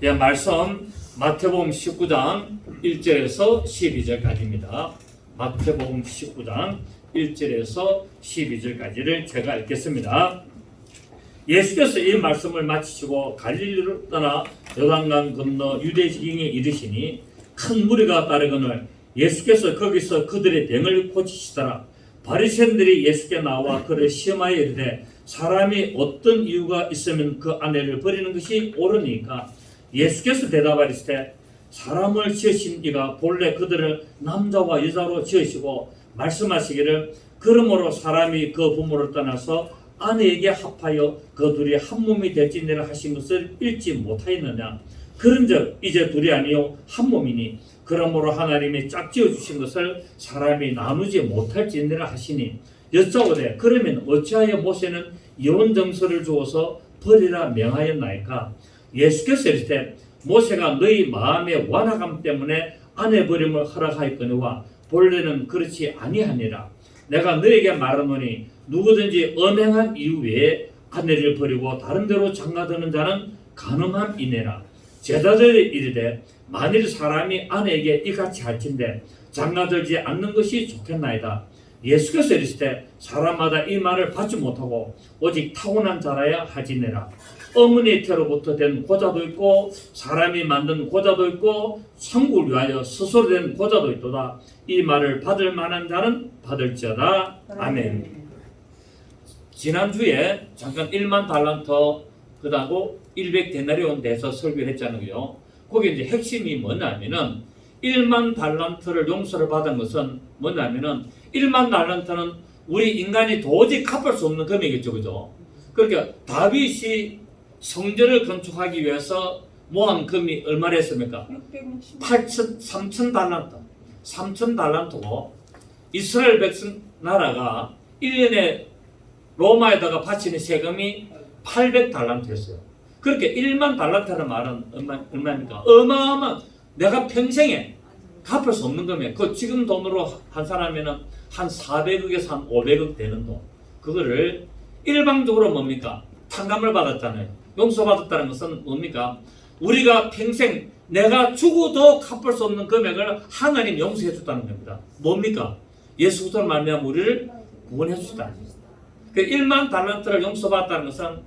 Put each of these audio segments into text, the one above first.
예, 말씀 마태복음 19장 1절에서 12절까지입니다. 마태복음 19장 1절에서 12절까지를 제가 읽겠습니다. 예수께서 이 말씀을 마치시고 갈릴리로 떠나 요단강 건너 유대 지경에 이르시니 큰 무리가 따르거늘 예수께서 거기서 그들의 병을 고치시더라. 바리새인들이 예수께 나와 그를 시험하여 이르되 사람이 어떤 이유가 있으면 그 아내를 버리는 것이 옳으니까? 예수께서 대답하시되 사람을 지으신 이가 본래 그들을 남자와 여자로 지으시고 말씀하시기를 그러므로 사람이 그 부모를 떠나서 아내에게 합하여 그 둘이 한 몸이 될지니라 하신 것을 읽지 못하였느냐? 그런즉 이제 둘이 아니요 한 몸이니 그러므로 하나님이 짝지어 주신 것을 사람이 나누지 못할지니라 하시니 여짜오되 그러면 어찌하여 모세는 이혼 정서를 주어서 버리라 명하였나이까? 예수께서 이르시되 모세가 너희 마음의 완악함 때문에 아내 버림을 허락하였거니와 본래는 그렇지 아니하니라. 내가 너에게 말하노니 누구든지 엄행한 이유 외에 아내를 버리고 다른 데로 장가드는 자는 간음함이니라. 제자들이 이르되 만일 사람이 아내에게 이같이 할진대 장가들지 않는 것이 좋겠나이다. 예수께서 이르시되 사람마다 이 말을 받지 못하고 오직 타고난 자라야 하지니라. 어머니 태로부터 된 고자도 있고 사람이 만든 고자도 있고 천국을 위하여 스스로 된 고자도 있도다. 이 말을 받을 만한 자는 받을지어다. 아멘. 지난주에 잠깐 1만 달란트 그다고 100데나리온 대해서 설교를 했잖아요. 거기 이제 핵심이 뭐냐면은 1만 달란트를 용서를 받은 것은 뭐냐면은 1만 달란트는 우리 인간이 도저히 갚을 수 없는 금액이죠, 그죠? 그러니까 다윗이 성전을 건축하기 위해서 모은 금이 얼마나 했습니까? 3천 달란트. 3천 달란트고 이스라엘 백성 나라가 1년에 로마에다가 바치는 세금이 800달란트였어요. 그렇게 1만 달란트라는 말은 얼마입니까? 어마어마한 내가 평생에 갚을 수 없는 금액. 그 지금 돈으로 한 사람이면 한 400억에서 한 500억 되는 돈. 그거를 일방적으로 뭡니까? 탕감을 받았잖아요. 용서받았다는 것은 뭡니까? 우리가 평생 내가 죽어도 갚을 수 없는 금액을 하나님 용서해 줬다는 겁니다. 뭡니까? 예수 그리스도를 말미암아 우리를 구원해 주시다. 그 1만 달란트를 용서받았다는 것은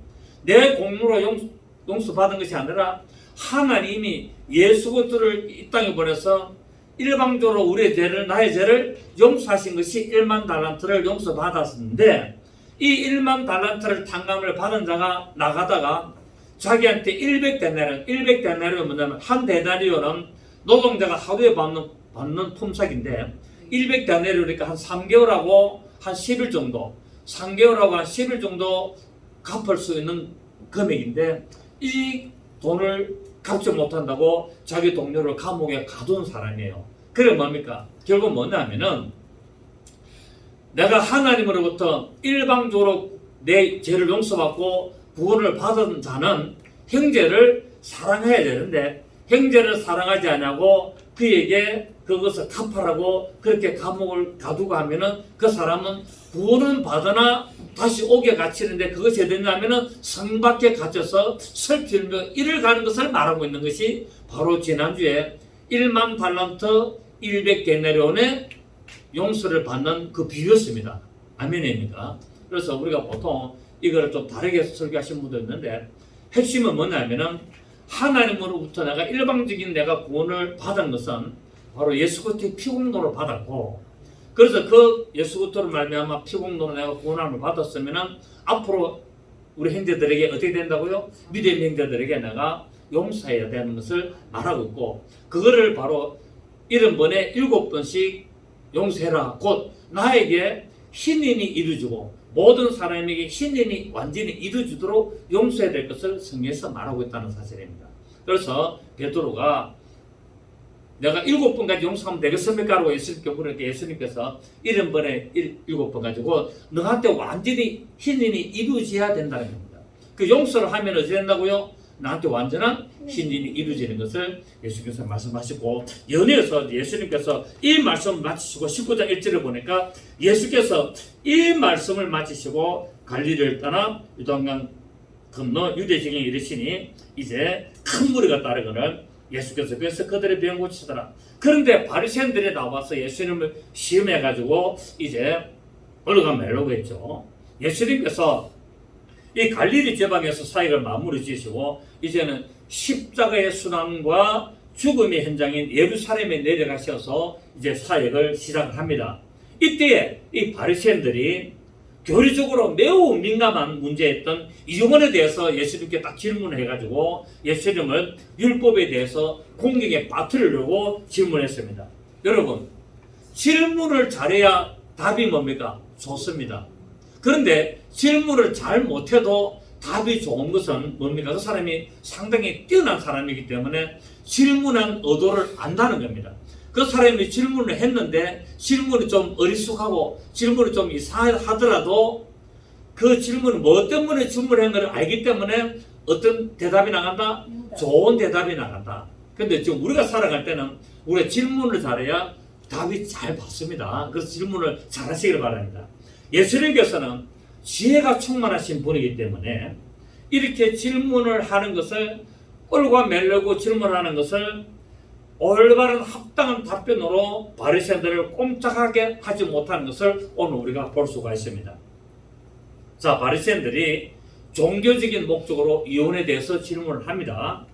내 공로로 용서받은 것이 아니라 하나님이 예수 그리스도를 이 땅에 보내서 일방적으로 우리의 죄를 나의 죄를 용서하신 것이 1만 달란트를 용서받았는데 이 1만 달란트를 탕감을 받은 자가 나가다가 자기한테 100데나리온 뭐냐면 한 데나리온은 노동자가 하루에 받는 품삯인데 100데나리온이니까 한 3개월하고 한 10일 정도 3개월하고 한 10일 정도 갚을 수 있는 금액인데 이 돈을 갚지 못한다고 자기 동료를 감옥에 가둔 사람이에요. 그래 뭡니까? 결국 뭐냐면은 내가 하나님으로부터 일방적으로 내 죄를 용서받고 구원을 받은 자는 형제를 사랑해야 되는데 형제를 사랑하지 않냐고 그에게 그것을 갚으라고 그렇게 감옥을 가두고 하면은 그 사람은 구원은 받으나 다시 옥에 갇히는데 그것이 어디냐면은 성 밖에 갇혀서 슬피며 이를 가는 것을 말하고 있는 것이 바로 지난주에 1만 달란트 100데나리온의 용서를 받는 그 비유였습니다. 아멘입니까? 그래서 우리가 보통 이거를 좀 다르게 설교하신 분도 있는데 핵심은 뭐냐면은 하나님으로부터 내가 일방적인 내가 구원을 받은 것은 바로 예수 그리스도의 피공로를 받았고 그래서 그 예수 그리스도를 말미암아 피공로로 내가 구원함을 받았으면은 앞으로 우리 형제들에게 어떻게 된다고요? 믿음 형제들에게 내가 용서해야 되는 것을 말하고 있고 그거를 바로 70번에 7번씩 용서해라. 곧 나에게 신인이 이루어지고 모든 사람에게 신인이 완전히 이루어지도록 용서해야 될 것을 성경에서 말하고 있다는 사실입니다. 그래서 베드로가 내가 7번까지 용서하면 되겠습니까? 라고 예수님께 물었는데 예수님께서 70번에 7번 가지고 너한테 완전히 신인이 이루어져야 된다는 겁니다. 그 용서를 하면 어떻게 된다고요? 나한테 완전한 신인이 이루어지는 것을 예수님께서 말씀하시고 연이어서 예수님께서 이 말씀을 마치시고 19장 1절을 보니까 예수께서 이 말씀을 마치시고 갈릴리를 떠나 요단강 건너 유대지경에 이르시니 이제 큰 무리가 따르거늘 예수께서 그래서 그들의 병 고치시더라. 그런데 바리새인들이 나와서 예수님을 시험해가지고 이제 얼어가 멜라고 했죠. 예수님께서 이 갈릴리 지방에서 사역을 마무리 지으시고 이제는 십자가의 순환과 죽음의 현장인 예루살렘에 내려가셔서 이제 사역을 시작을 합니다. 이때에 이 바리새인들이 교리적으로 매우 민감한 문제였던 이 부분에 대해서 예수님께 딱 질문을 해가지고 예수님을 율법에 대해서 공격에 빠뜨리려고 질문했습니다. 여러분, 질문을 잘해야 답이 뭡니까? 좋습니다. 그런데 질문을 잘 못해도 답이 좋은 것은 뭡니까? 그 사람이 상당히 뛰어난 사람이기 때문에 질문한 의도를 안다는 겁니다. 그 사람이 질문을 했는데 질문이 좀 어리숙하고 질문이 좀 이상하더라도 그 질문은 뭐 때문에 질문한 걸 알기 때문에 어떤 대답이 나간다? 좋은 대답이 나간다. 근데 지금 우리가 살아갈 때는 우리가 질문을 잘해야 답이 잘 받습니다. 그래서 질문을 잘 하시길 바랍니다. 예수님께서는 지혜가 충만하신 분이기 때문에 이렇게 질문을 하는 것을 꼴과 멜려고 질문하는 것을 올바른 합당한 답변으로 바리새인들을 꼼짝하게 하지 못하는 것을 오늘 우리가 볼 수가 있습니다. 자, 바리새인들이 종교적인 목적으로 이혼에 대해서 질문을 합니다.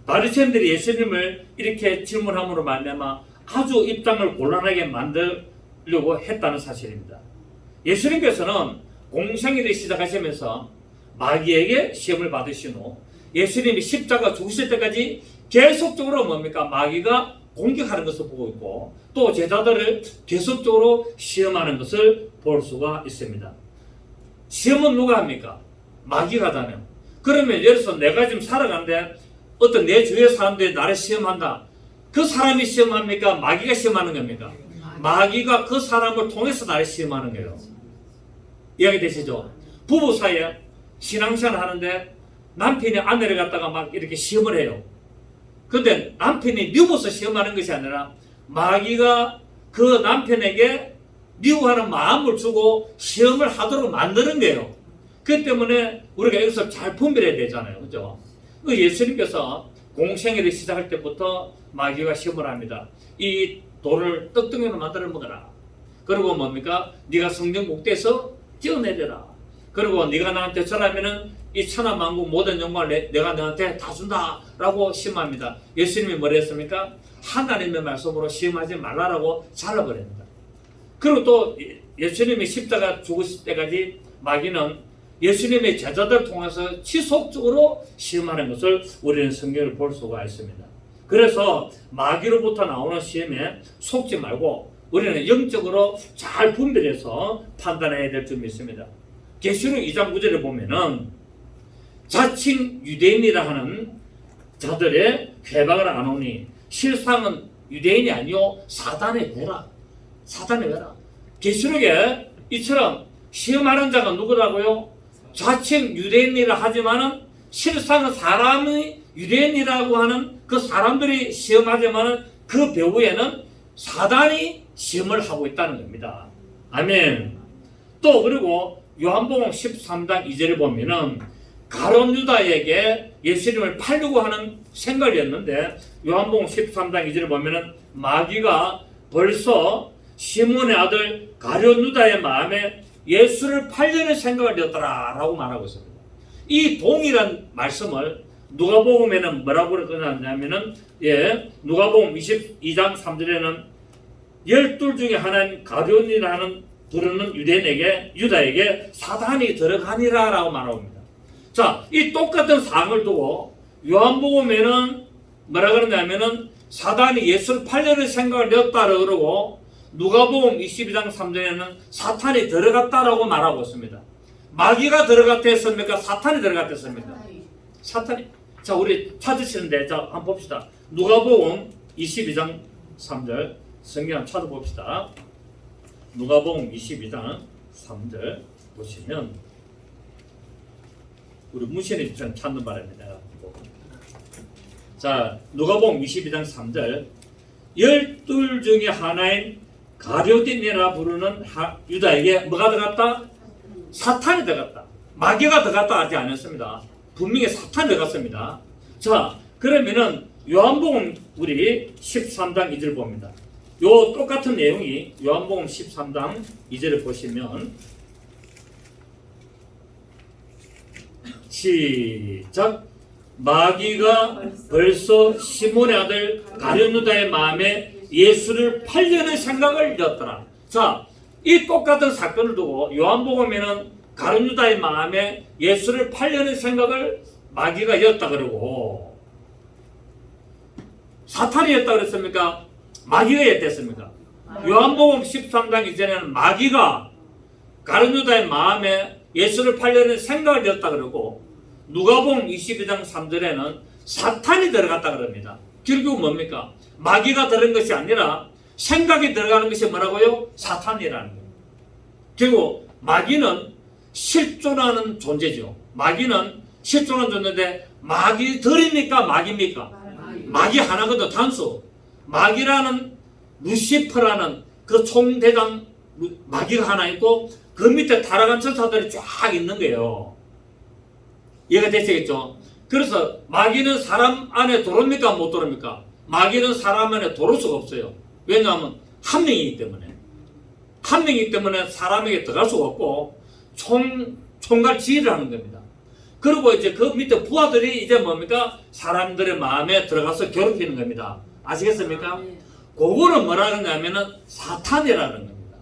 바리새인들이 예수님을 이렇게 질문함으로 말미암아 아주 입장을 곤란하게 만들려고 했다는 사실입니다. 예수님께서는 공생애를 시작하시면서 마귀에게 시험을 받으신 후 예수님이 십자가 죽으실 때까지 계속적으로 뭡니까? 마귀가 공격하는 것을 보고 있고 또 제자들을 계속적으로 시험하는 것을 볼 수가 있습니다. 시험은 누가 합니까? 마귀가 하잖아요. 그러면 예를 들어서 내가 지금 살아가는데 어떤 내 주위의 사람들이 나를 시험한다. 그 사람이 시험합니까? 마귀가 시험하는 겁니까? 마귀가 그 사람을 통해서 나를 시험하는 거예요. 이야기 되시죠? 부부 사이에 신앙생활 하는데 남편이 아내를 갖다가 막 이렇게 시험을 해요. 근데 남편이 미워서 시험하는 것이 아니라 마귀가 그 남편에게 미워하는 마음을 주고 시험을 하도록 만드는 거예요. 그 때문에 우리가 여기서 잘 분별해야 되잖아요. 그죠? 예수님께서 공생애를 시작할 때부터 마귀가 시험을 합니다. 이 돌을 떡덩이로 만들어 먹어라. 그리고 뭡니까? 네가 성전 꼭대에서 뛰어내려라. 그리고 네가 나한테 절하면은 이 천하만국 모든 영광을 내가 너한테 다 준다라고 시험합니다. 예수님이 뭐라 했습니까? 하나님의 말씀으로 시험하지 말라라고 잘라버립니다. 그리고 또 예수님이 십자가 죽으실 때까지 마귀는 예수님의 제자들 통해서 지속적으로 시험하는 것을 우리는 성경을 볼 수가 있습니다. 그래서 마귀로부터 나오는 시험에 속지 말고 우리는 영적으로 잘 분별해서 판단해야 될 점이 있습니다. 계시록 2장 9절에 보면은 자칭 유대인이라 하는 자들의 회방을 안 오니 실상은 유대인이 아니요 사단의 배라. 사단의 배라. 계시록에 이처럼 시험하는 자가 누구라고요? 자칭 유대인이라 하지만은 실상은 사람이 유대인이라고 하는 그 사람들이 시험하지만은 그 배후에는 사단이 시험을 하고 있다는 겁니다. 아멘. 또 그리고 요한복음 13장 2절에 보면은 가룟 유다에게 예수님을 팔려고 하는 생각이었는데 요한복음 13장 2절에 보면은 마귀가 벌써 시몬의 아들 가룟 유다의 마음에 예수를 팔려는 생각을 되었더라라고 말하고 있습니다. 이 동일한 말씀을 누가복음에는 뭐라고 그러냐면은 누가복음 22장 3절에는 12 중에 하나인 가룟이라는 부르는 유다에게 사단이 들어가니라라고 말합니다. 자, 이 똑같은 사항을 두고 요한복음에는 뭐라 그러냐면은 사단이 예수를 팔려는 생각을 냈다라고 그러고 누가복음 22장 3절에는 사탄이 들어갔다라고 말하고 있습니다. 마귀가 들어갔다 했습니까? 사탄이 들어갔다 했습니까? 사탄이. 자, 우리 찾으시는데 자, 한번 봅시다. 누가복음 22장 3절 성경 한번 찾아봅시다. 누가복음 22장 3절 보시면 우리 문신이 좀 찾는 바랍니다. 자, 누가복음 22장 3절 12 중에 하나인 가룟이라 부르는 유다에게 뭐가 들어갔다? 사탄이 들어갔다. 마귀가 들어갔다 하지 않았습니다. 분명히 사탄이 들어갔습니다. 자, 그러면은 요한복음 우리 13장 2절 봅니다. 요 똑같은 내용이 요한복음 13장 2절을 보시면 시작. 마귀가 벌써 시몬의 아들 가룟유다의 마음에 예수를 팔려는 생각을 였더라. 자, 이 똑같은 사건을 두고 요한복음에는 가룟유다의 마음에 예수를 팔려는 생각을 마귀가 였다 그러고 사탄이 였다 그랬습니까? 마귀가 였댔습니까? 요한복음 13장 이전에는 마귀가 가룟유다의 마음에 예수를 팔려는 생각을 였다 그러고 누가복음 22장 3절에는 사탄이 들어갔다 그럽니다. 결국 뭡니까? 마귀가 들어간 것이 아니라 생각이 들어가는 것이 뭐라고요? 사탄이라는 거예요. 결국 마귀는 실존하는 존재죠. 마귀는 실존하는 존재인데 마귀들입니까? 마귀입니까? 마귀 하나거든. 단수. 마귀라는 루시퍼라는 그 총대장 마귀가 하나 있고 그 밑에 타락한 천사들이 쫙 있는 거예요. 이해가 되시겠죠? 그래서 마귀는 사람 안에 들어옵니까? 못 들어옵니까? 마귀는 사람 안에 들어올 수가 없어요. 왜냐하면 한 명이기 때문에. 한 명이기 때문에 사람에게 들어갈 수가 없고 총괄 지휘를 하는 겁니다. 그리고 이제 그 밑에 부하들이 이제 뭡니까? 사람들의 마음에 들어가서 괴롭히는 겁니다. 아시겠습니까? 그거는 뭐라 그러냐면은 사탄이라는 겁니다.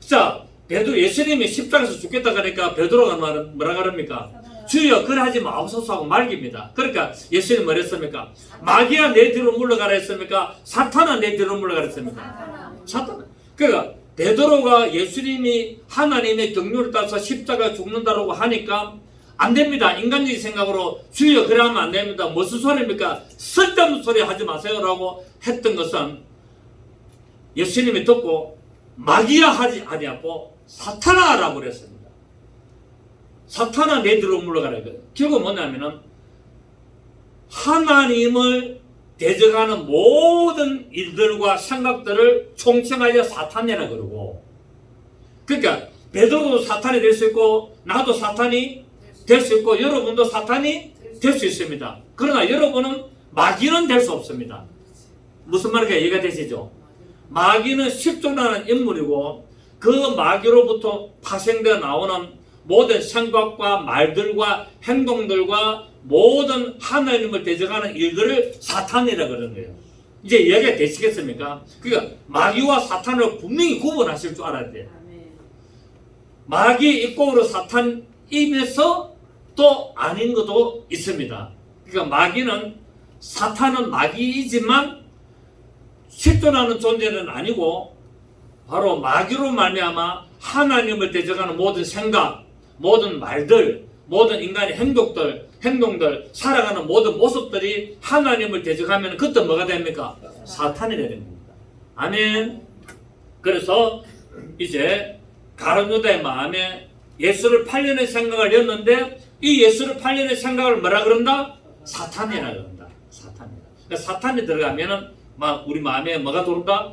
자, 베드로 예수님이 십자가에서 죽겠다 그러니까 베드로가 뭐라 그럽니까? 주여 그래 하지 마옵소서 하고 말깁니다. 그러니까 예수님이 뭐랬습니까? 마귀야 내 뒤로 물러가라 했습니까? 사탄아 내 뒤로 물러가라 했습니까? 사탄. 그러니까 베드로가 예수님이 하나님의 경륜을 따라서 십자가에 죽는다라고 하니까 안 됩니다. 인간적인 생각으로 주여 그래 하면 안 됩니다. 무슨 소리입니까? 쓸데없는 소리 하지 마세요 라고 했던 것은 예수님이 듣고 마귀야 하지 아니하고 사탄아 라고 그랬습니다. 사탄아 내 뒤로 물러가라. 결국 뭐냐면은 하나님을 대적하는 모든 일들과 생각들을 총칭하여 사탄이라 그러고, 그러니까 베드로도 사탄이 될 수 있고 나도 사탄이 될 수 있고 여러분도 사탄이 될 수 있습니다. 그러나 여러분은 마귀는 될 수 없습니다. 무슨 말인가 이해가 되시죠? 마귀는 실존하는 인물이고 그 마귀로부터 파생되어 나오는 모든 생각과 말들과 행동들과 모든 하나님을 대적하는 일들을 사탄이라 그러는 거예요. 이제 이해가 되시겠습니까? 그러니까 마귀와 사탄을 분명히 구분하실 줄 알아야 돼요. 마귀 이꼬로 사탄임에서 또 아닌 것도 있습니다. 그러니까 마귀는 사탄은 마귀이지만 실존하는 존재는 아니고 바로 마귀로 말미암아 하나님을 대적하는 모든 생각, 모든 말들, 모든 인간의 행동들, 살아가는 모든 모습들이 하나님을 대적하면 그때 뭐가 됩니까? 사탄이 되는 겁니다. 아멘. 그래서 이제 가룟유다의 마음에 예수를 팔려는 생각을 였는데 이 예수를 팔려는 생각을 뭐라 그런다? 사탄이라 그런다. 사탄이라. 그러니까 사탄이 들어가면은 막 우리 마음에 뭐가 들어온다?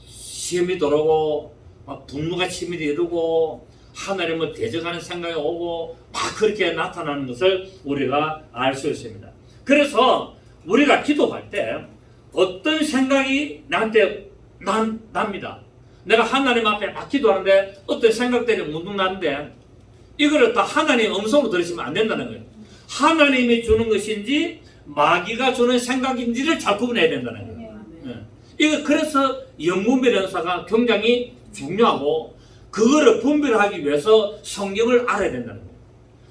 시험이 들어오고 막 분노가 치밀이 이루고 하나님을 대적하는 생각이 오고 막 그렇게 나타나는 것을 우리가 알 수 있습니다. 그래서 우리가 기도할 때 어떤 생각이 나한테 납니다. 내가 하나님 앞에 막 기도하는데 어떤 생각들이 문득 나는데 이거를 다 하나님 음성으로 들으시면 안 된다는 거예요. 하나님이 주는 것인지 마귀가 주는 생각인지를 잘 구분해야 된다는 거예요. 이거 그래서 영분별 연사가 굉장히 중요하고 그거를 분별하기 위해서 성경을 알아야 된다는 거예요.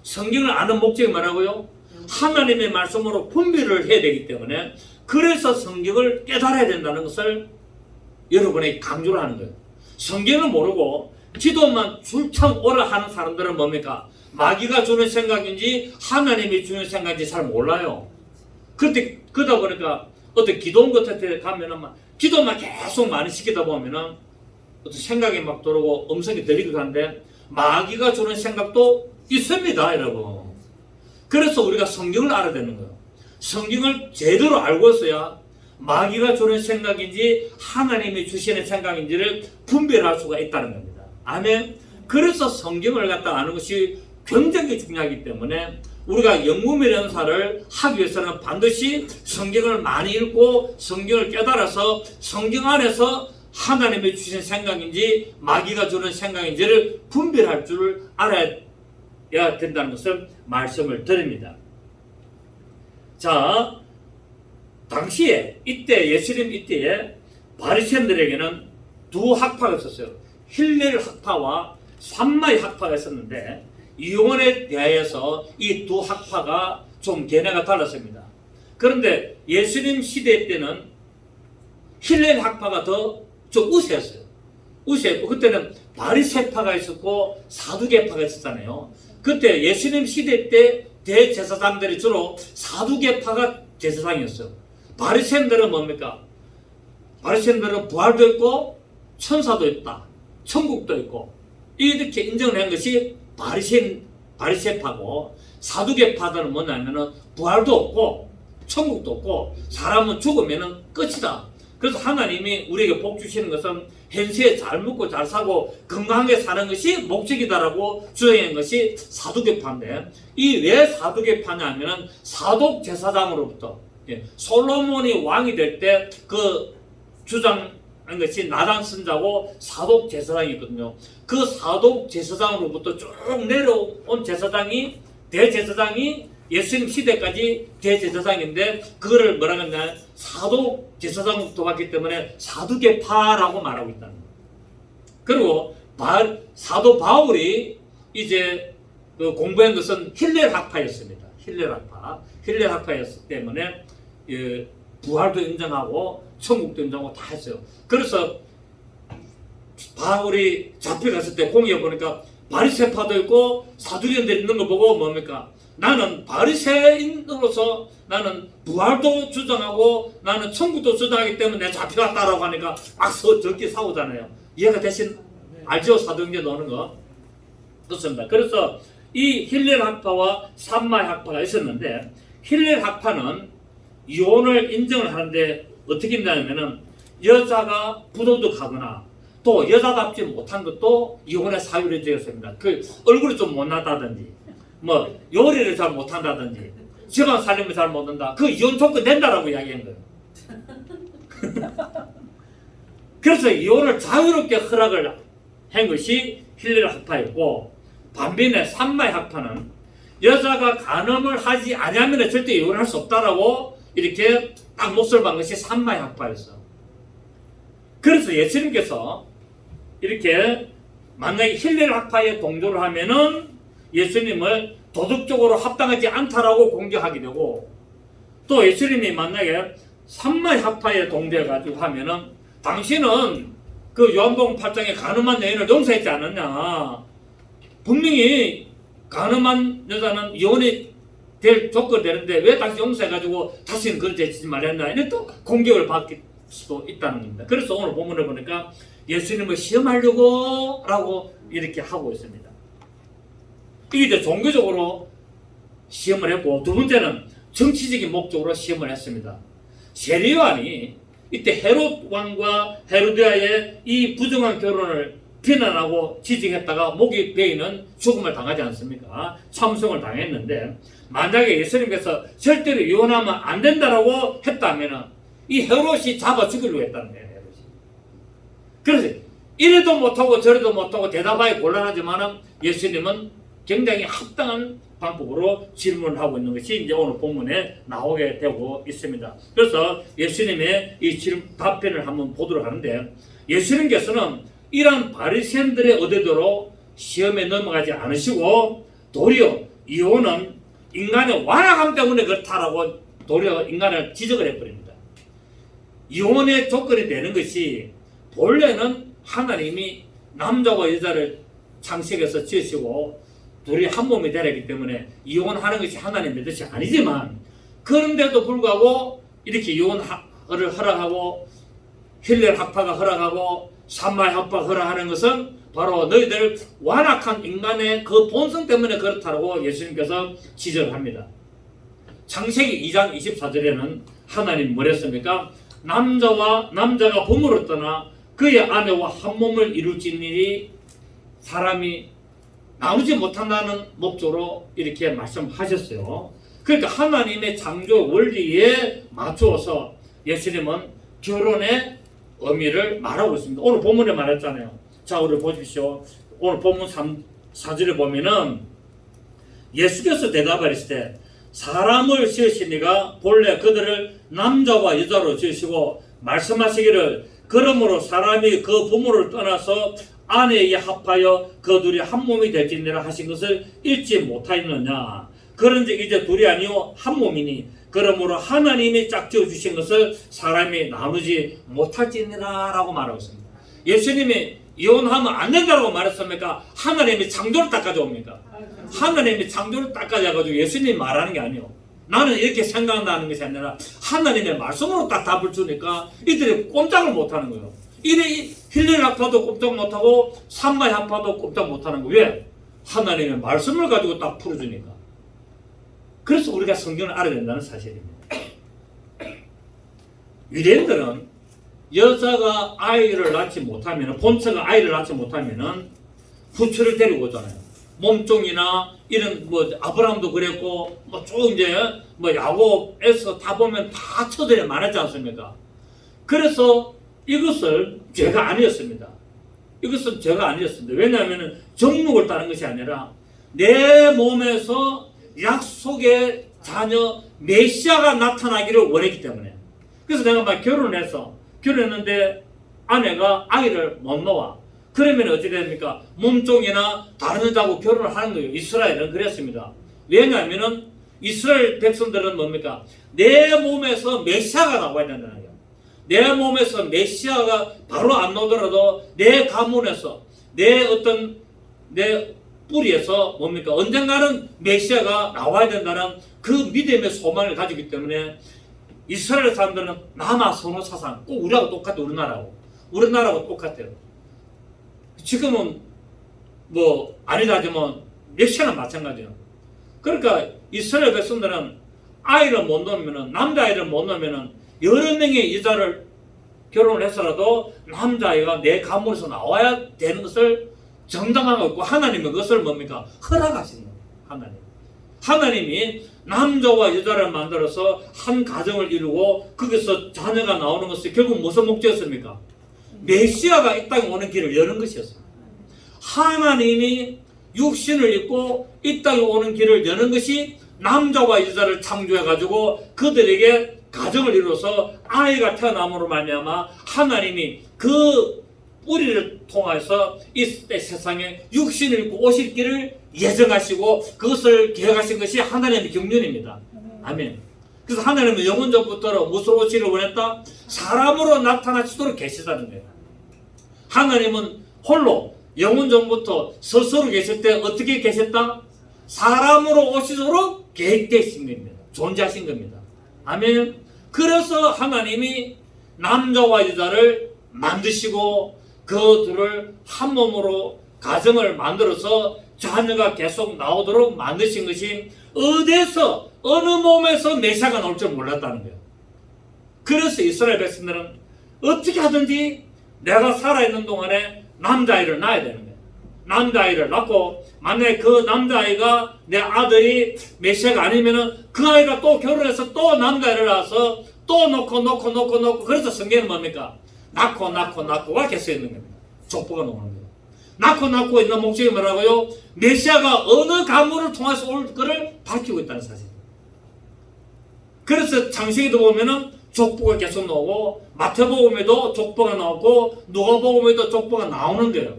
성경을 아는 목적이 뭐라고요? 하나님의 말씀으로 분별을 해야 되기 때문에 그래서 성경을 깨달아야 된다는 것을 여러분에게 강조를 하는 거예요. 성경을 모르고 기도만 줄창 오라 하는 사람들은 뭡니까? 마귀가 주는 생각인지 하나님이 주는 생각인지 잘 몰라요. 그러다 보니까 어떤 기도원 같은 가면은 기도만 계속 많이 시키다 보면은 어떤 생각이 막 들어오고 음성이 들리기도 한데 마귀가 주는 생각도 있습니다, 여러분. 그래서 우리가 성경을 알아야 되는 거예요. 성경을 제대로 알고 있어야 마귀가 주는 생각인지 하나님이 주시는 생각인지를 분별할 수가 있다는 겁니다. 아멘. 그래서 성경을 갖다 아는 것이 굉장히 중요하기 때문에 우리가 영문의 연사를 하기 위해서는 반드시 성경을 많이 읽고 성경을 깨달아서 성경 안에서 하나님이 주신 생각인지 마귀가 주는 생각인지를 분별할 줄 알아야 된다는 것을 말씀을 드립니다. 자, 당시에 이때 예수님 이때에 바리새인들에게는 두 학파가 있었어요. 힐렐 학파와 삼마의 학파가 있었는데 이혼에 대하여서 이 두 학파가 좀 견해가 달랐습니다. 그런데 예수님 시대 때는 힐렐 학파가 더 좀 우세했어요. 우세했고 그때는 바리새파가 있었고 사두개파가 있었잖아요. 그때 예수님 시대 때 대제사장들이 주로 사두개파가 제사장이었어요. 바리새인들은 뭡니까? 바리새인들은 부활도 있고 천사도 있다. 천국도 있고 이렇게 인정을 한 것이 바리새파고 사두개파들은 뭐냐면은 부활도 없고 천국도 없고 사람은 죽으면은 끝이다. 그래서 하나님이 우리에게 복 주시는 것은 현세에 잘 먹고 잘 사고 건강하게 사는 것이 목적이다라고 주장한 것이 사두개파인데 이 왜 사두개파냐 하면은 사독 제사장으로부터 솔로몬이 왕이 될 때 그 주장한 것이 나단 선자고 사독 제사장이거든요. 그 사독 제사장으로부터 쭉 내려온 제사장이 대제사장이 예수님 시대까지 대제사장인데 그거를 뭐라고 하냐 사독 제사장부터 왔기 때문에 사두개파라고 말하고 있다는 거예요. 그리고 사도 바울이 이제 그 공부한 것은 힐렐 학파였습니다. 힐렐 학파였기 때문에 부활도 인정하고 천국도 인정하고 다 했어요. 그래서 바울이 잡혀갔을 때 공의에 보니까 바리새파도 있고 사두개인들 있는 거 보고 뭡니까? 나는 바리새인으로서 나는 부활도 주장하고 나는 천국도 주장하기 때문에 내가 잡혀갔다라고 하니까 적게 싸우잖아요. 이해가 되신 알죠? 사도행전 나오는 거. 그렇습니다. 그래서 이 힐렐 학파와 삼마의 학파가 있었는데 힐렐 학파는 이혼을 인정을 하는데 어떻게 했냐면은 여자가 부도덕하거나 또 여자답지 못한 것도 이혼의 사유를 지었습니다. 그 얼굴이 좀 못나다든지 뭐 요리를 잘 못한다든지 집안 살림을 잘 못한다. 그 이혼 조건 된다라고 이야기한 거예요. 그래서 이혼을 자유롭게 허락을 한 것이 힐렐 학파였고 반면에 삼마의 학파는 여자가 간음을 하지 아니하면 절대 이혼할 수 없다라고 이렇게 딱 못을 박은 것이 삼마의 학파였어. 그래서 예수님께서 이렇게 만약에 힐렐 학파에 동조를 하면은 예수님을 도덕적으로 합당하지 않다라고 공격하게 되고 또 예수님이 만약에 삼마의 학파에 동조해가지고 하면은 당신은 그 요한복음 8장에 간음한 여인을 용서했지 않았냐. 분명히 간음한 여자는 이혼이 될 조건이 되는데 왜 다시 용서해가지고 다시는 그런 짓 하지 말랬나. 이런 또 공격을 받을 수도 있다는 겁니다. 그래서 오늘 본문을 보니까 예수님을 시험하려고 라고 이렇게 하고 있습니다. 이게 이제 종교적으로 시험을 했고 두 번째는 정치적인 목적으로 시험을 했습니다. 세례요한이 이때 헤롯 왕과 헤로디아의 이 부정한 결혼을 비난하고 지적했다가 목이 베이는 죽음을 당하지 않습니까? 참성을 당했는데 만약에 예수님께서 절대로 이혼하면 안 된다라고 했다면 이 헤롯이 잡아 죽이려고 했다는 거예요. 헤롯이. 그래서 이래도 못하고 저래도 못하고 대답하기 곤란하지만 예수님은 굉장히 합당한 방법으로 질문을 하고 있는 것이 이제 오늘 본문에 나오게 되고 있습니다. 그래서 예수님의 이 답변을 한번 보도록 하는데 예수님께서는 이러한 바리새인들의 의도대로 시험에 넘어가지 않으시고 도리어 이혼은 인간의 완악함 때문에 그렇다라고 도리어 인간을 지적을 해버립니다. 이혼의 조건이 되는 것이 본래는 하나님이 남자와 여자를 창세기에서 지으시고 둘이 한 몸이 되기 때문에 이혼하는 것이 하나님의 뜻이 아니지만 그런데도 불구하고 이렇게 이혼을 허락하고 힐렐 학파가 허락하고 삼마의 학파가 허락하는 것은 바로 너희들 완악한 인간의 그 본성 때문에 그렇다고 예수님께서 지적을 합니다. 창세기 2장 24절에는 하나님 뭐랬습니까? 남자가 부모를 떠나 그의 아내와 한 몸을 이룰지니 사람이 나누지 못한다는 목적으로 이렇게 말씀하셨어요. 그러니까 하나님의 창조 원리에 맞추어서 예수님은 결혼의 의미를 말하고 있습니다. 오늘 본문에 말했잖아요. 자, 우리 보십시오. 오늘 본문 4절에 보면은 예수께서 대답하시되 사람을 지으시니가 본래 그들을 남자와 여자로 지으시고 말씀하시기를 그러므로 사람이 그 부모를 떠나서 아내에게 합하여 그 둘이 한 몸이 될지니라 하신 것을 읽지 못하였느냐. 그런즉 이제 둘이 아니요 한 몸이니 그러므로 하나님이 짝지어 주신 것을 사람이 나누지 못할지니라 라고 말하고 있습니다. 예수님이 이혼하면 안 된다고 말했습니까? 하나님이 창조를 딱 가져옵니까? 하나님이 창조를 딱 가져가지고 예수님이 말하는 게 아니에요. 나는 이렇게 생각한다는 것이 아니라 하나님의 말씀으로 딱 답을 주니까 이들이 꼼짝을 못하는 거예요. 이래 힐레 학파도 꼼짝 못하고 산마의 학파도 꼼짝 못하는 거예요. 왜? 하나님의 말씀을 가지고 딱 풀어주니까. 그래서 우리가 성경을 알아야 된다는 사실입니다. 유대인들은 여자가 아이를 낳지 못하면, 본처가 아이를 낳지 못하면은 후처를 데리고 오잖아요. 몸종이나 이런 뭐 아브라함도 그랬고 뭐 쭉 이제 뭐 야곱에서 다 보면 다 처들이 많았지 않습니까? 그래서 이것을 죄가 아니었습니다. 이것은 죄가 아니었습니다. 왜냐하면 정육을 따른 것이 아니라 내 몸에서 약속의 자녀 메시아가 나타나기를 원했기 때문에. 그래서 내가 막 결혼했는데 아내가 아이를 못 놓아. 그러면 어떻게 됩니까? 몸종이나 다른 여자하고 결혼을 하는 거예요. 이스라엘은 그랬습니다. 왜냐하면 이스라엘 백성들은 뭡니까? 내 몸에서 메시아가 나와야 된다는 거예요. 내 몸에서 메시아가 바로 안 나오더라도 내 가문에서 내 뿌리에서 뭡니까? 언젠가는 메시아가 나와야 된다는 그 믿음의 소망을 가지기 때문에 이스라엘 사람들은 남아 선호 사상 꼭 우리하고 똑같아요. 우리나라하고 똑같아요. 지금은 뭐 아니다 하지만 메시아는 마찬가지예요. 그러니까 이스라엘 백성들은 아이를 못 놓으면은, 남자아이를 못 놓으면은 여러 명의 여자를 결혼을 해서라도 남자아이가 내 가문에서 나와야 되는 것을 정당화하고 있고, 하나님은 그것을 뭡니까? 허락하시는 거예요. 하나님이 남자와 여자를 만들어서 한 가정을 이루고 거기서 자녀가 나오는 것이 결국 무슨 목적이었습니까? 메시아가 이 땅에 오는 길을 여는 것이었습니다. 하나님이 육신을 입고 이 땅에 오는 길을 여는 것이 남자와 여자를 창조해가지고 그들에게 가정을 이루어서 아이가 태어남으로 말미암아 하나님이 그 뿌리를 통해서 이 세상에 육신을 입고 오실 길을 예정하시고 그것을 계획하신 것이 하나님의 경륜입니다. 아멘. 그래서 하나님은 영원전부터 무엇을 오시기를 원했다? 사람으로 나타나시도록 계시다는 거예요. 하나님은 홀로 영원전부터 스스로 계실 때 어떻게 계셨다? 사람으로 오시도록 계획되신 겁니다. 존재하신 겁니다. 아멘. 그래서 하나님이 남자와 여자를 만드시고 그 둘을 한 몸으로 가정을 만들어서 자녀가 계속 나오도록 만드신 것이 어디서 어느 몸에서 메시아가 나올 줄 몰랐다는 거예요. 그래서 이스라엘 백성들은 어떻게 하든지 내가 살아있는 동안에 남자아이를 낳아야 되는 거예요. 남자아이를 낳고 만약에 그 남자아이가 내 아들이 메시아가 아니면은 그 아이가 또 결혼해서 또 남자아이를 낳아서 또 놓고 그래서 성경은 뭡니까? 낳고가 계속 있는 겁니다. 족보가 나오는 거예요. 낳고 있는 목적이 뭐라고요? 메시아가 어느 가문을 통해서 올 거를 밝히고 있다는 사실. 그래서 창세기도 보면은 족보가 계속 나오고 마태복음에도 족보가 나오고 누가복음에도 족보가 나오는 거예요.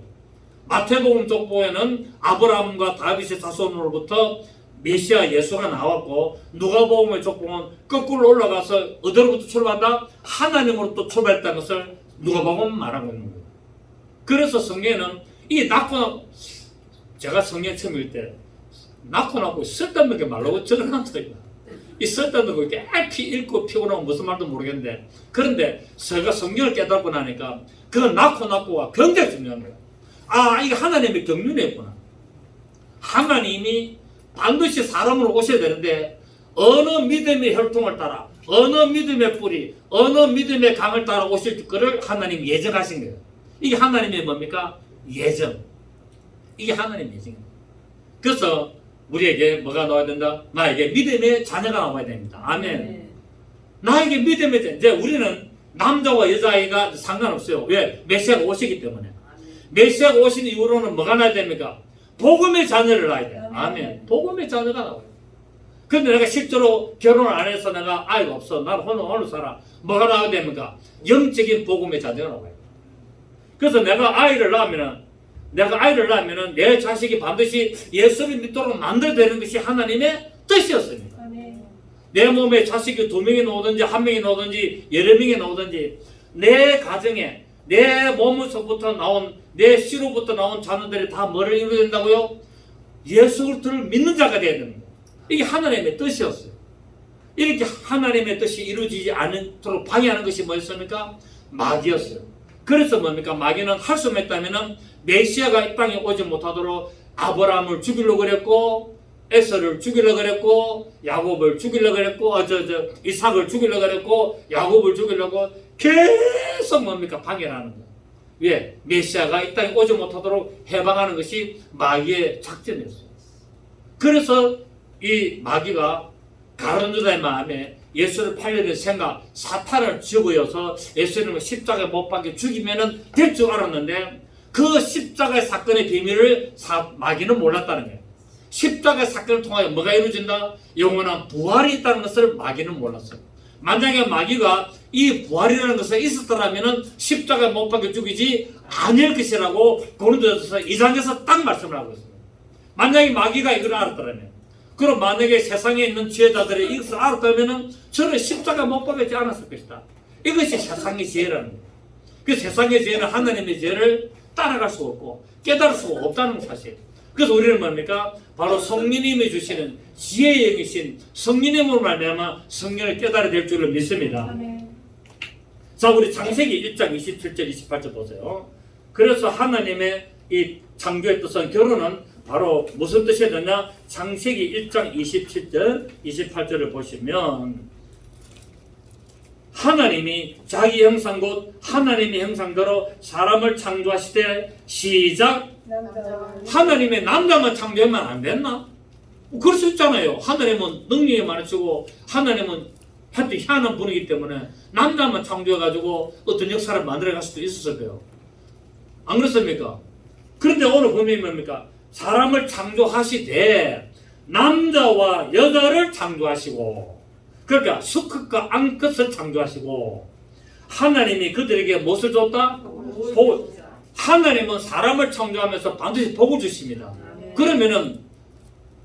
마태복음 족보에는 아브라함과 다윗의 자손으로부터 메시아 예수가 나왔고, 누가복음의 족보는 거꾸로 올라가서 어디로부터 출발한다? 하나님으로 또 출발했다는 것을 누가복음 말하고 있는 거예요. 그래서 성경에는 이 낳고 제가 성경 처음 읽을 때 낳고 쓸데없는 게 말라고 적어놨어요. 이 쓸데없는 거 이렇게 읽고 피곤하고 무슨 말도 모르겠는데, 그런데 제가 성경을 깨닫고 나니까 그 낳고가 굉장히 중요한 거예요. 아, 이게 하나님의 경륜이었구나. 하나님이 반드시 사람으로 오셔야 되는데 어느 믿음의 혈통을 따라, 어느 믿음의 뿌리, 어느 믿음의 강을 따라 오실 거를 하나님이 예정하신 거예요. 이게 하나님의 뭡니까? 예정. 이게 하나님의 예정입니다. 그래서 우리에게 뭐가 나와야 된다? 나에게 믿음의 자녀가 나와야 됩니다. 아멘. 나에게 믿음의 자녀. 이제 우리는 남자와 여자아이가 상관없어요. 왜? 메시아가 오시기 때문에. 메시아가 오신 이후로는 뭐가 나야 됩니까? 복음의 자녀를 낳아야 돼요. 아멘. 복음의 자녀가 나와요. 근데 내가 실제로 결혼을 안 해서 내가 아이가 없어. 나는 홀로 살아. 뭐가 나와야 됩니까? 영적인 복음의 자녀가 나와요. 그래서 내가 아이를 낳으면은 내 자식이 반드시 예수를 믿도록 만들어야 되는 것이 하나님의 뜻이었습니다. 내 몸에 자식이 2명이 나오든지 1명이 나오든지 여러 명이 나오든지 내 가정에 내 몸에서부터 나온 내 씨로부터 나온 자녀들이 다 뭐를 이루어야 된다고요? 예수 그리스도를 믿는 자가 되어야 됩니다. 이게 하나님의 뜻이었어요. 이렇게 하나님의 뜻이 이루어지지 않도록 방해하는 것이 뭐였습니까? 마귀였어요. 그래서 뭡니까? 마귀는 할 수만 있다면은 메시아가 이 땅에 오지 못하도록 아브라함을 죽이려고 그랬고, 에서를 죽이려고 그랬고, 야곱을 죽이려고 그랬고, 이삭을 죽이려고 그랬고, 야곱을 죽이려고 계속 뭡니까? 방해를 하는 거예요. 왜? 메시아가 이 땅에 오지 못하도록 해방하는 것이 마귀의 작전이었어요. 그래서 이 마귀가 가룟 유다의 마음에 예수를 팔려는 생각, 사탄을 집어여서 예수님을 십자가에 못 박혀 죽이면 될 줄 알았는데 그 십자가의 사건의 비밀을 마귀는 몰랐다는 거예요. 십자가의 사건을 통하여 뭐가 이루어진다? 영원한 부활이 있다는 것을 마귀는 몰랐어요. 만약에 마귀가 이 부활이라는 것이 있었더라면 십자가에 못 박혀 죽이지 아닐 것이라고 고린도전서 2장에서 딱 말씀을 하고 있습니다. 만약에 마귀가 이걸 알았더라면, 그럼 만약에 세상에 있는 지혜자들이 이것을 알았다면 저는 십자가 못 박히지 않았을 것이다. 이것이 세상의 지혜라는 거예요. 그 세상의 지혜는 하나님의 지혜를 따라갈 수가 없고 깨달을 수가 없다는 사실. 그래서 우리는 뭡니까? 바로 성령님이 주시는 지혜의 영이신 성령님으로 말미암아 성령을 깨달아야 될 줄을 믿습니다. 자, 우리 창세기 1장 27절 28절 보세요. 그래서 하나님의 이 창조의 뜻은, 결혼은 바로 무슨 뜻이 되냐? 창세기 1장 27절 28절을 보시면 하나님이 자기 형상 곧 하나님의 형상대로 사람을 창조하시되 시작. 하나님의 남자만 창조하면 안 됐나? 그럴 수 있잖아요. 하나님은 능력이 많으시고 하나님은 하여튼 희한한 분이기 때문에 남자만 창조해가지고 어떤 역사를 만들어갈 수도 있었을 거예요. 안 그렇습니까? 그런데 오늘 보면 뭡니까? 사람을 창조하시되 남자와 여자를 창조하시고, 그러니까 수컷과 암컷을 창조하시고, 하나님이 그들에게 무엇을 줬다? 복을. 하나님은 사람을 창조하면서 반드시 복을 주십니다. 그러면은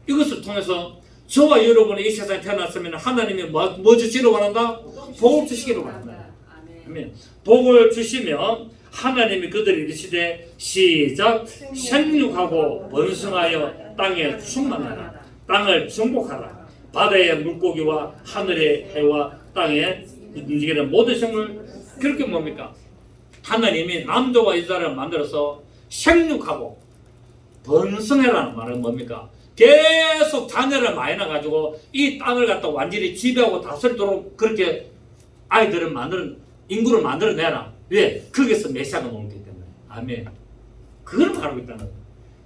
이것을 통해서 저와 여러분이 이 세상에 태어났으면 하나님이 뭐 주시기를 원한다? 복을 주시기를 원한다. 아멘. 복을 주시면 하나님이 그들이 이르시되 시작. 생육하고 번성하여 땅에 충만하라. 땅을 정복하라. 바다의 물고기와 하늘의 해와 땅에 움직이는 모든 생물. 그렇게 뭡니까? 하나님이 남자와 여자를 만들어서 생육하고 번성해라는 말은 뭡니까? 계속 자녀를 많이 낳아가지고 이 땅을 갖다 완전히 지배하고 다스리도록 그렇게 아이들을 인구를 만들어내라. 왜? 거기서 메시아가 나오기 때문에. 아멘. 그걸 말하고 있다는 거예요.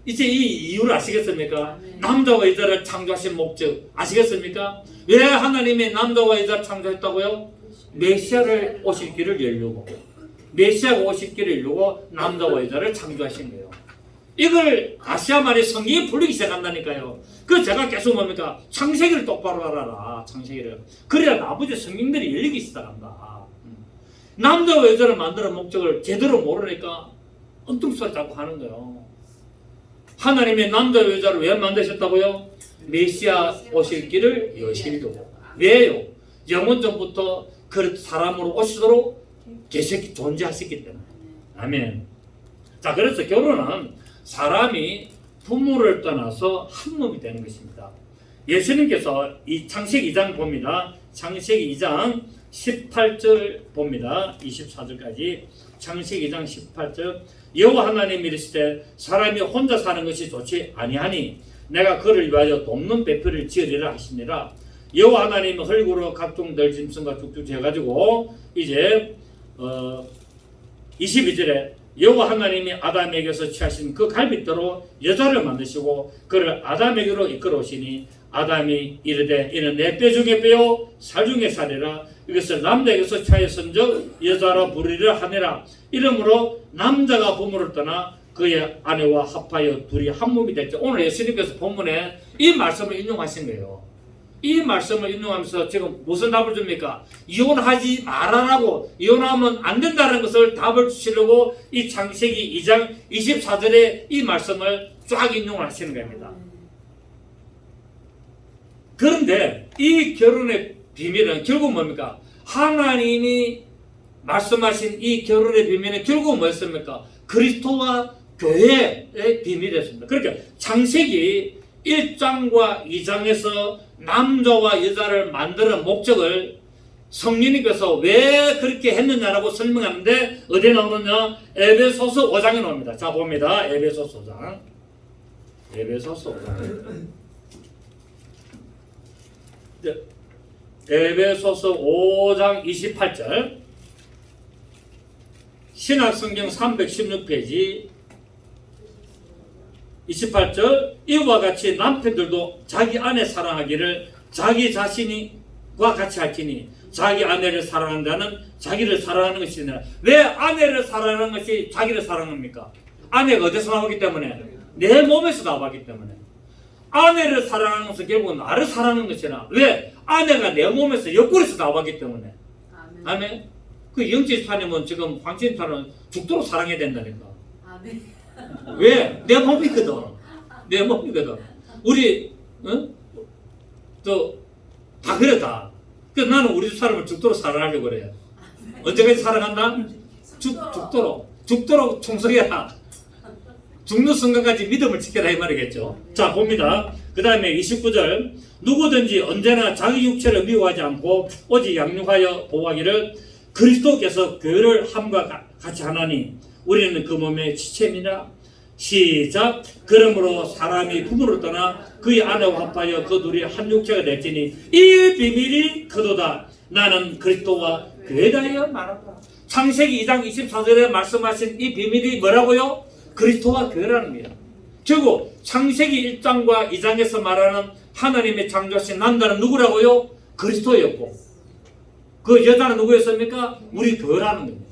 이제 이 이유를 아시겠습니까? 남자와 여자를 창조하신 목적 아시겠습니까? 왜 하나님이 남자와 여자를 창조했다고요? 메시아를 오실 길을 열려고, 메시아가 오실 길을 열려고 남자와 여자를 창조하신 거예요. 이걸 아시아말이 성경에 풀리기 시작한다니까요. 그래서 제가 계속 뭡니까? 창세기를 똑바로 알아라. 창세기를. 그래야 나머지 성경들이 열리기 시작한다. 남자와 여자를 만드는 목적을 제대로 모르니까 엉뚱소리 자꾸 하는 거예요. 하나님이 남자와 여자를 왜 만드셨다고요? 메시아 오실 길을 여시려고. 왜요? 영원 전부터 그 사람으로 오시도록 계셨기, 존재하셨기 때문에. 아멘. 자, 그래서 결혼은 사람이 부모를 떠나서 한 몸이 되는 것입니다. 예수님께서 이 창세기 2장 봅니다. 창세기 2장 18절 봅니다. 24절까지. 창세기 2장 18절. 여호와 하나님이 이르시되 사람이 혼자 사는 것이 좋지 아니하니 내가 그를 위하여 돕는 배필을 지으리라 하시니라. 여호와 하나님은 흙으로 각종 들짐승과 쭉쭉 재가지고 이제 22절에 여호와 하나님이 아담에게서 취하신 그 갈빗대로 여자를 만드시고 그를 아담에게로 이끌어 오시니 아담이 이르되 이는 내 뼈 중에 뼈요 살 중에 살이라 이것을 남자에게서 취하였은즉 여자라 부르리라 하니라. 이러므로 남자가 부모를 떠나 그의 아내와 합하여 둘이 한 몸이 됐죠. 오늘 예수님께서 본문에 이 말씀을 인용하신 거예요. 이 말씀을 인용하면서 지금 무슨 답을 줍니까? 이혼하지 말아라고, 이혼하면 안 된다는 것을 답을 주시려고 이 창세기 2장 24절에 이 말씀을 쫙 인용을 하시는 겁니다. 그런데 이 결혼의 비밀은 결국 뭡니까? 하나님이 말씀하신 이 결혼의 비밀은 결국 뭐였습니까? 그리스도와 교회의 비밀이었습니다. 그러니까 창세기 1장과 2장에서 남자와 여자를 만드는 목적을 성령님께서 왜 그렇게 했느냐라고 설명하는데 어디에 나오느냐? 에베소서 5장에 나옵니다. 자 봅니다. 에베소서 5장. 에베소서 5장. 에베소서 5장 28절. 신약성경 316페이지 28절. 이와 같이 남편들도 자기 아내 사랑하기를 자기 자신과 같이 할지니 자기 아내를 사랑한다는 자기를 사랑하는 것이 아니라. 왜 아내를 사랑하는 것이 자기를 사랑합니까? 아내가 어디서 나오기 때문에? 내 몸에서 나오기 때문에. 아내를 사랑하는 것은 결국은 나를 사랑하는 것이나. 왜? 아내가 내 몸에서 옆구리에서 나오기 때문에. 아멘. 그 영지사님은 지금 황진타는 죽도록 사랑해야 된다니까. 아멘. 왜? 내 몸이거든. 내 몸이거든. 우리 또 다 그래 다. 그래서 나는 우리 집 사람을 죽도록 사랑하려고 그래요. 언제까지 사랑한다? 죽도록 충성해라. 죽는 순간까지 믿음을 지켜라 이 말이겠죠. 자 봅니다. 그 다음에 29절. 누구든지 언제나 자기 육체를 미워하지 않고 오직 양육하여 보호하기를 그리스도께서 교회를 함과 같이 하나니 우리는 그 몸의 지체입니다. 시작. 그러므로 사람이 부모를 떠나 그의 아내와 합하여 그 둘이 한 육체가 될지니 이 비밀이 그도다. 나는 그리스도와 교회다여 말한다. 창세기 2장 24절에 말씀하신 이 비밀이 뭐라고요? 그리스도와 교회라는 거예요. 결국 창세기 1장과 2장에서 말하는 하나님의 창조하신 남자는 누구라고요? 그리스도였고 그 여자는 누구였습니까? 우리 교회라는 겁니다.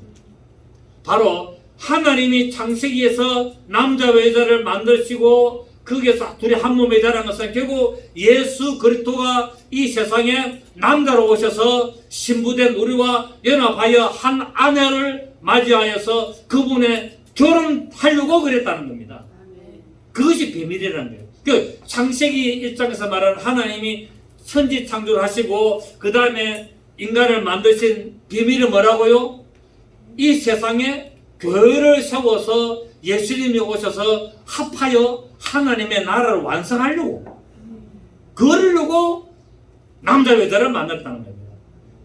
바로 하나님이 창세기에서 남자와 여자를 만드시고 거기에서 둘이 한 몸이 되라는 것은 결국 예수 그리스도가 이 세상에 남자로 오셔서 신부된 우리와 연합하여 한 아내를 맞이하여서 그분의 결혼하려고 그랬다는 겁니다. 그것이 비밀이라는 거예요. 그 창세기 1장에서 말하는 하나님이 천지 창조를 하시고 그 다음에 인간을 만드신 비밀이 뭐라고요? 이 세상에 교회를 세워서 예수님이 오셔서 합하여 하나님의 나라를 완성하려고 그러려고 남자 여자를 만났다는 겁니다.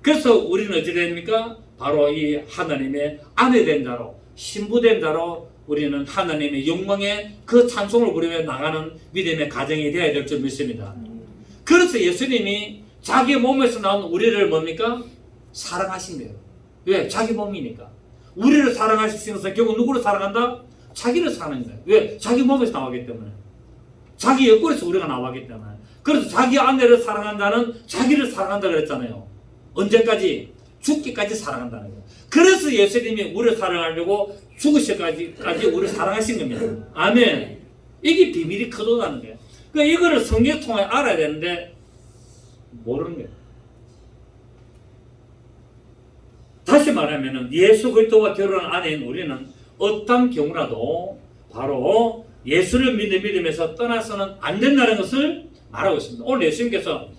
그래서 우리는 어찌 됩니까? 바로 이 하나님의 아내된 자로 신부된 자로 우리는 하나님의 영광의 그 찬송을 부르며 나가는 믿음의 가정이 되어야 될 줄 믿습니다. 그래서 예수님이 자기 몸에서 나온 우리를 뭡니까? 사랑하신 거예요. 왜? 자기 몸이니까. 우리를 사랑하신 것은 결국 누구를 사랑한다? 자기를 사랑하는 거예요. 왜? 자기 몸에서 나왔기 때문에. 자기 옆구리에서 우리가 나왔기 때문에. 그래서 자기 아내를 사랑한다는 자기를 사랑한다 그랬잖아요. 언제까지? 죽기까지 사랑한다는 거예요. 그래서 예수님이 우리를 사랑하려고 죽으시기까지 우리를 사랑하신 겁니다. 아멘. 이게 비밀이 크다는 거예요. 그러니까 이거를 성경 통해 알아야 되는데 모르는 거예요. 다시 말하면 예수 그리스도와 결혼한 아내인 우리는 어떤 경우라도 바로 예수를 믿으면서 떠나서는 안 된다는 것을 말하고 있습니다. 오늘 예수님께서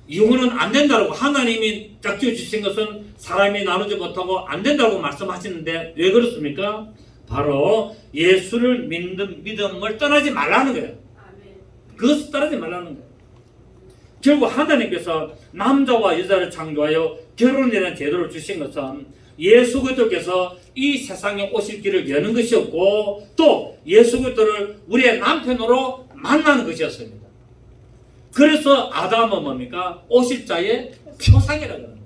이혼은 안 된다고 하나님이 짝지어 주신 것은 사람이 나누지 못하고 안 된다고 말씀하시는데 왜 그렇습니까? 바로 예수를 믿는 믿음을 떠나지 말라는 거예요. 그것을 떠나지 말라는 거예요. 결국 하나님께서 남자와 여자를 창조하여 결혼이라는 제도를 주신 것은 예수 그리스도께서 이 세상에 오실 길을 여는 것이었고 또 예수 그리스도를 우리의 남편으로 만나는 것이었습니다. 그래서 아담은 뭡니까? 오실 자의 표상이라고 하는 거예요.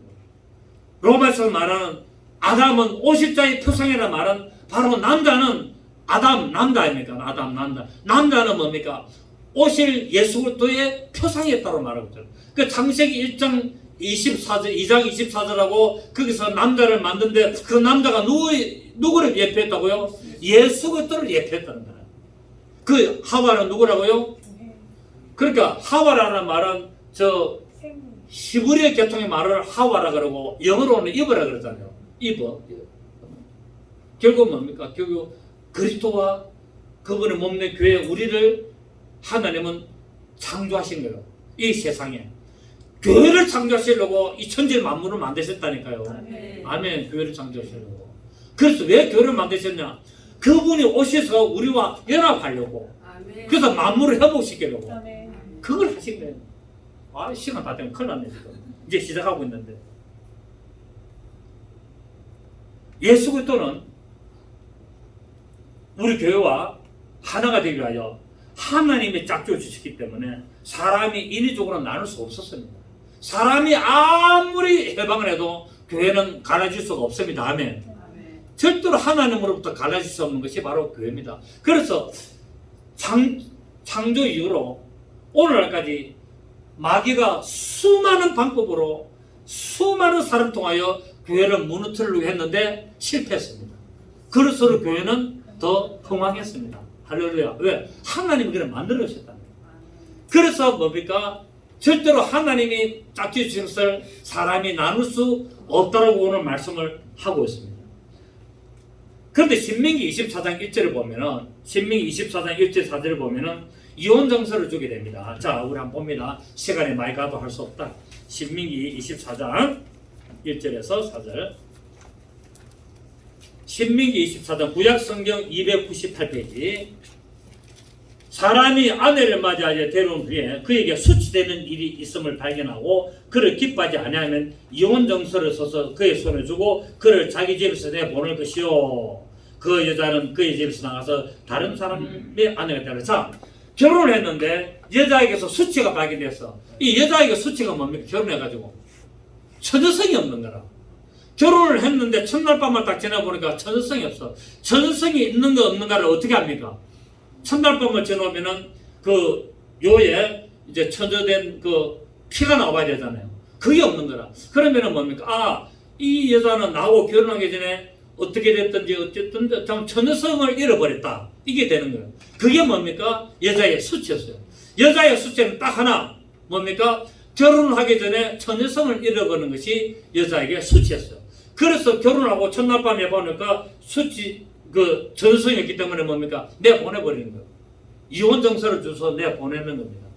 로마서 말하는 아담은 오실 자의 표상이라는 말은 바로 남자는 아담, 남자 아닙니까? 아담, 남자. 남자는 뭡니까? 오실 예수 그리스도의 표상이었다고 말하고 있잖아요. 그 창세기 1장 24절, 2장 24절하고 거기서 남자를 만든데 그 남자가 누구를 예표했다고요? 예수 그리스도를 예표했다는 거예요. 그 하와는 누구라고요? 그러니까 하와라는 말은 저 히브리어 계통의 말을 하와라 그러고 영어로는 이브라 그러잖아요. 이브. 결국 뭡니까? 결국 그리스도와 그분의 몸된 교회 우리를 하나님은 창조하신 거예요. 이 세상에. 교회를 창조하시려고 이 천지 만물을 만드셨다니까요. 아멘. 교회를 창조하시려고. 그래서 왜 교회를 만드셨냐? 그분이 오셔서 우리와 연합하려고. 그래서 만물을 회복시키려고. 그걸 하신 거예요. 아, 시간 다 되면 큰일 났네, 지금. 이제 시작하고 있는데. 예수 그리스도는 우리 교회와 하나가 되기 위하여 하나님의 짝지어 주셨기 때문에 사람이 인위적으로 나눌 수 없었습니다. 사람이 아무리 해방을 해도 교회는 갈라질 수가 없습니다. 아멘. 절대로 하나님으로부터 갈라질 수 없는 것이 바로 교회입니다. 그래서 창조 이후로 오늘날까지 마귀가 수많은 방법으로 수많은 사람을 통하여 교회를 무너뜨리려고 했는데 실패했습니다. 그래서 교회는 더 흥왕했습니다. 할렐루야. 왜? 하나님이 그를 만들어 주셨다는 거예요. 그래서 뭡니까? 절대로 하나님이 짝지어 주신 것을 사람이 나눌 수 없다라고 오늘 말씀을 하고 있습니다. 그런데 신명기 24장 1절을 보면은, 신명기 24장 1절 4절을 보면은 이혼 정서를 주게 됩니다. 자, 우리 한번 봅니다. 시간이 많이 가도 할 수 없다. 신명기 24장 1절에서 4절. 신명기 24장 구약성경 298페이지. 사람이 아내를 맞이하여 데려온 후에 그에게 수치되는 일이 있음을 발견하고 그를 기뻐하지 아니하면 이혼 정서를 써서 그의 손에 주고 그를 자기 집에서 내보낼 것이요. 그 여자는 그의 집에서 나가서 다른 사람의 아내가 되라. 자, 결혼을 했는데 여자에게서 수치가 발견됐어. 이 여자에게 수치가 뭡니까? 결혼해가지고 처녀성이 없는 거라. 결혼을 했는데 첫날 밤을 딱 지나보니까 처녀성이 없어. 처녀성이 있는가 없는가를 어떻게 합니까? 첫날 밤을 지나면은 그 요에 이제 처녀된 그 피가 나와야 되잖아요. 그게 없는 거라. 그러면은 뭡니까? 아, 이 여자는 나하고 결혼하기 전에 어떻게 됐든지 어쨌든 참 처녀성을 잃어버렸다. 이게 되는 거예요. 그게 뭡니까? 여자의 수치였어요. 여자의 수치는 딱 하나. 뭡니까? 결혼을 하기 전에 처녀성을 잃어버리는 것이 여자에게 수치였어요. 그래서 결혼을 하고 첫날 밤에 보니까 수치, 그 처녀성이 있기 때문에 뭡니까? 내보내버리는 거예요. 이혼 정서를 줘서 내보내는 겁니다.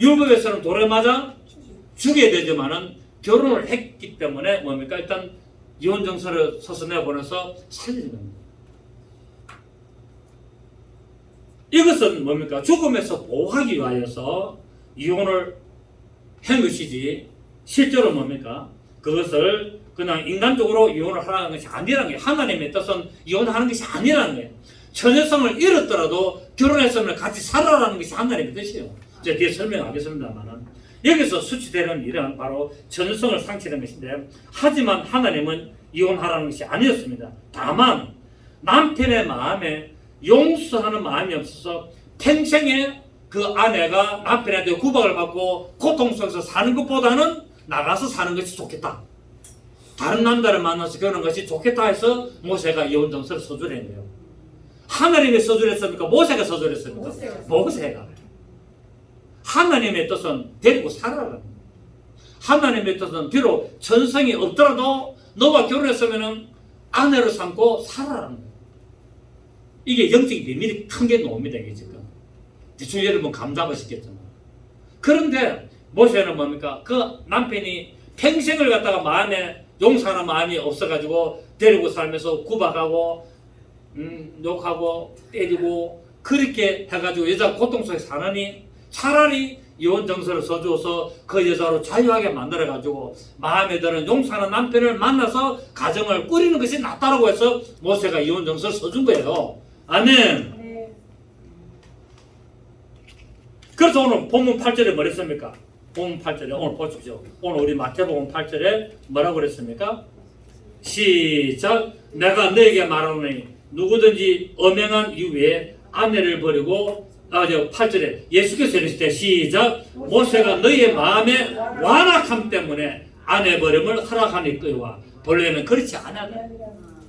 율법에서는 돌에 맞아 죽여야 되지만은 결혼을 했기 때문에 뭡니까? 일단 이혼 정서를 써서 내보내서 살리는 겁니다. 이것은 뭡니까? 죽음에서 보호하기 위하여서 이혼을 한 것이지 실제로 뭡니까? 그것을 그냥 인간적으로 이혼을 하라는 것이 아니라는 거예요. 하나님의 뜻은 이혼하는 것이 아니라는 거예요. 처녀성을 잃었더라도 결혼했으면 같이 살아라는 것이 하나님의 뜻이에요. 제가 뒤에 설명하겠습니다만은 여기서 수치되는 일은 바로 처녀성을 상실한 것인데 하지만 하나님은 이혼하라는 것이 아니었습니다. 다만 남편의 마음에 용서하는 마음이 없어서 평생에 그 아내가 남편한테 구박을 받고 고통 속에서 사는 것보다는 나가서 사는 것이 좋겠다. 다른 남자를 만나서 결혼한 것이 좋겠다 해서 모세가 이혼 정서를 서술한 거예요. 하나님이 서술했습니까? 모세가 서술했습니까? 모세가. 하나님의 뜻은 데리고 살아라. 하나님의 뜻은 비록 전성이 없더라도 너가 결혼했으면 아내를 삼고 살아라는 거예요. 이게 영적인 비밀이 큰 게 나옵니다. 이게 지금. 대충 여러분 감잡으시겠지만. 그런데 모세는 뭡니까? 그 남편이 평생을 갖다가 마음에 용서하는 마음이 없어가지고 데리고 살면서 구박하고 욕하고 때리고 그렇게 해가지고 여자 고통 속에 사느니 차라리 이혼 정서를 써줘서 그 여자로 자유하게 만들어가지고 마음에 드는 용서하는 남편을 만나서 가정을 꾸리는 것이 낫다라고 해서 모세가 이혼 정서를 써준 거예요. 아멘. 네. 그래서 오늘 본문 8절에 뭐 했습니까? 본문 8절에 오늘 보십시오. 오늘 우리 마태복음 8절에 뭐라고 그랬습니까? 시작. 내가 너에게 말하노니 누구든지 엄행한 이후에 아내를 버리고 8절에 예수께서 이르실 때 시작. 모세가 너희의 마음의 완악함 때문에 아내 버림을 허락하니까와 본래는 그렇지 않아.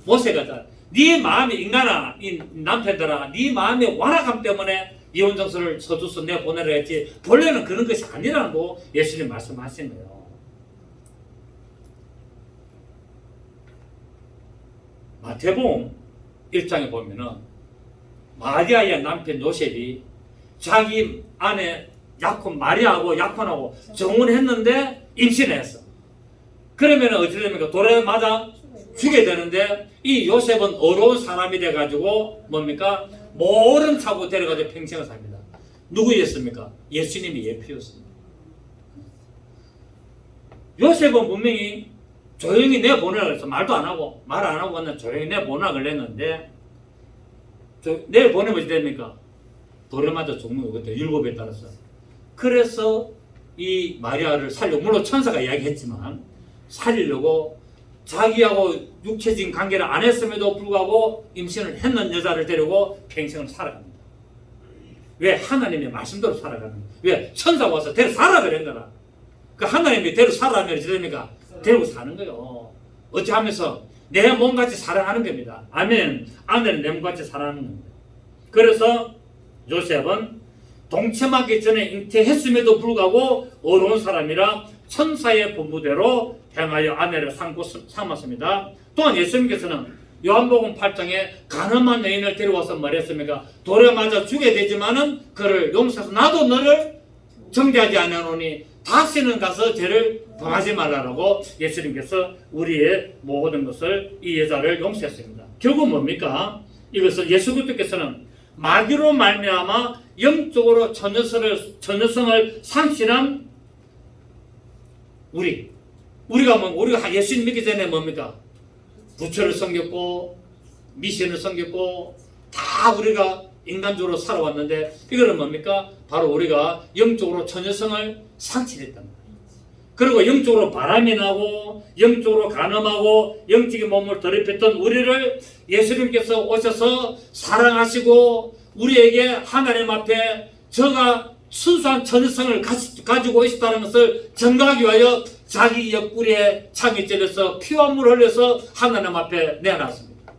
모세가 네 마음이 인간아, 이 남편들아, 네 마음의 완악함 때문에 이혼 정서를 서줘서 내가 보내라 했지 본래는 그런 것이 아니라고 예수님 말씀하신 거예요. 마태복음 1장에 보면은 마리아의 남편 요셉이 자기 아내 마리아하고 약혼하고 정혼했는데 임신했어. 그러면 어찌 됩니까? 돌에 맞아 죽게 되는데 이 요셉은 어려운 사람이 돼가지고 뭡니까? 모른 차고 데려가지고 평생을 삽니다. 누구였습니까? 예수님이 예표였습니다. 요셉은 분명히 조용히 내보내라 그래서 말도 안 하고 말 안 하고 그냥 조용히 내보내라 그랬는데 내보내면 어찌 됩니까? 돌에 맞아 죽는 거거든요. 율법에 따라서. 그래서 이 마리아를 살려고 물론 천사가 이야기했지만 살리려고 자기하고 육체적인 관계를 안 했음에도 불구하고 임신을 했는 여자를 데리고 평생을 살아갑니다. 왜? 하나님의 말씀대로 살아가는 거예요. 왜? 천사가 와서 데리고 살아 그런 거라. 그 하나님이 데리고 살아가면 어찌 됩니까? 데리고 사는 거예요. 어찌하면서 내 몸같이 사랑하는 겁니다. 아멘. 아내는 내 몸같이 사랑하는 겁니다. 그래서 요셉은 동침하기 전에 잉태했음에도 불구하고 어려운 사람이라 천사의 분부대로 행하여 아내를 삼았습니다. 또한 예수님께서는 요한복음 8장에 가늠한 여인을 데려와서 말했습니까? 돌에 맞아 죽게 되지만은 그를 용서해서 나도 너를 정죄하지 않으노니 다시는 가서 죄를 범하지 말라라고 예수님께서 우리의 모든 것을 이 여자를 용서했습니다. 결국 뭡니까? 이것은 예수 그리스도께서는 마귀로 말미암아 영적으로 처녀성을 상실한 우리가 예수님 믿기 전에 뭡니까? 부처를 섬겼고 미신을 섬겼고 다 우리가 인간적으로 살아왔는데 이거는 뭡니까? 바로 우리가 영적으로 처녀성을 상실했단 말이에요. 그리고 영적으로 바람이 나고 영적으로 간음하고 영적인 몸을 더럽혔던 우리를 예수님께서 오셔서 사랑하시고 우리에게 하나님 앞에 저가 순수한 처녀성을 가지고 있었다는 것을 증거하기 위하여 자기 옆구리에 창이 찔려서 피와 물을 흘려서 하나님 앞에 내놨습니다.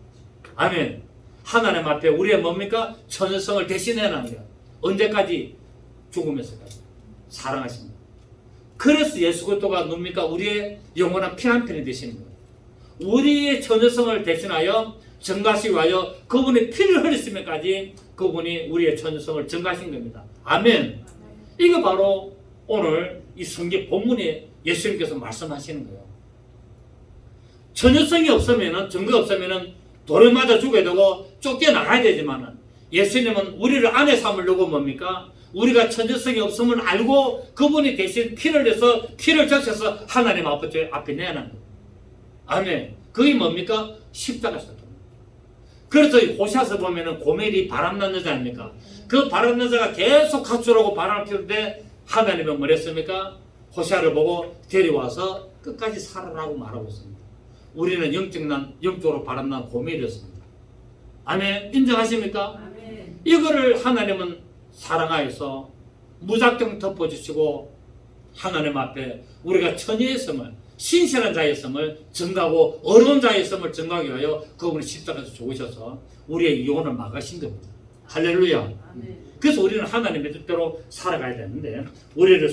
아멘. 하나님 앞에 우리의 뭡니까? 처녀성을 대신해 놨는 거예요. 언제까지? 죽으면서까지. 사랑하십니다. 그래서 예수 그리스도가 뭡니까? 우리의 영원한 피난편이 되시는 거예요. 우리의 처녀성을 대신하여 증가하시기 위하여 그분이 피를 흘렸으면까지 그분이 우리의 처녀성을 증가하신 겁니다. 아멘. 이거 바로 오늘 이 성경 본문에 예수님께서 말씀하시는 거예요. 처녀성이 없으면은 증거 없으면은 돌에 맞아 죽어야 되고 쫓겨나가야 되지만은 예수님은 우리를 아내 삼으려고 뭡니까? 우리가 처녀성이 없음을 알고 그분이 대신 피를 내서 피를 적셔서 하나님 앞에 내놓는 거예요. 아멘. 그게 뭡니까? 십자가 사건. 그래서 호시아서 보면은 고멜이 바람난 여자 아닙니까? 그 바람난 여자가 계속 갖추라고 바람을 피우는데 하나님은 뭐랬습니까? 호시아를 보고 데려와서 끝까지 살아라고 말하고 있습니다. 우리는 영적으로 바람난 고멜이었습니다. 아멘. 인정하십니까? 아멘. 이거를 하나님은 사랑하여서 무작정 덮어주시고 하나님 앞에 우리가 처녀였음을 신실한 자였음을 증가하고 어려운 자였음을 증가하기 위하여 그분이 십자가에서 죽으셔서 우리의 이혼을 막으신 겁니다. 할렐루야. 아멘. 그래서 우리는 하나님의 뜻대로 살아가야 되는데 우리의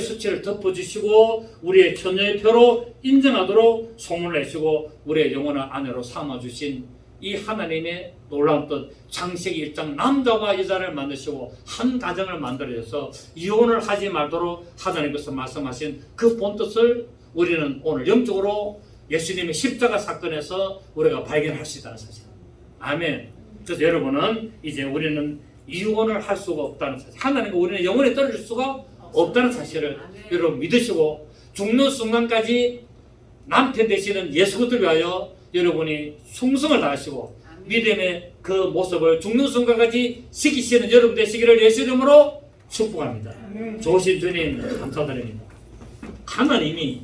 수치를 덮어주시고 우리의 처녀의 표로 인정하도록 소문을 내시고 우리의 영원한 아내로 삼아주신 이 하나님의 놀라운 뜻, 창세기 1장 남자와 여자를 만드시고 한 가정을 만들어서 이혼을 하지 말도록 하나님께서 말씀하신 그 본뜻을 우리는 오늘 영적으로 예수님의 십자가 사건에서 우리가 발견할 수 있다는 사실. 아멘. 그래서 여러분은 이제 우리는 이혼을 할 수가 없다는 사실, 하나님과 우리는 영원히 떨어질 수가 없다는 사실을 여러분 믿으시고 죽는 순간까지 남편 되시는 예수 그리스도를 위하여 여러분이 충성을 다하시고 믿음의 그 모습을 죽는 순간까지 지키시는 여러분 되시기를 예수 이름으로 축복합니다. 좋으신 주님 감사드립니다. 하나님이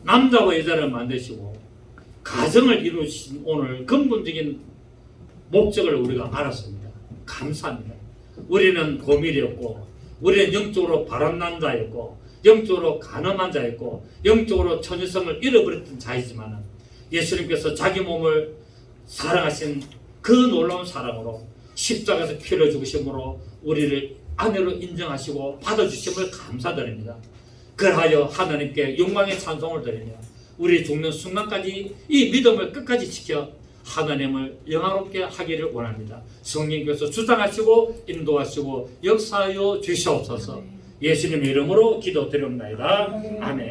남자와 여자를 만드시고 가정을 이루신 오늘 근본적인 목적을 우리가 알았습니다. 감사합니다. 우리는 고밀이었고, 우리는 영적으로 바람난 자였고, 영적으로 가늠한 자였고, 영적으로 처녀성을 잃어버렸던 자이지만 예수님께서 자기 몸을 사랑하신 그 놀라운 사랑으로 십자가에서 피를 죽으심으로 우리를 아내로 인정하시고 받아주심을 감사드립니다. 그러하여 하나님께 영광의 찬송을 드리며 우리 죽는 순간까지 이 믿음을 끝까지 지켜 하나님을 영화롭게 하기를 원합니다. 성령께서 주장하시고 인도하시고 역사하여 주시옵소서. 예수님의 이름으로 기도드립니다. 아멘.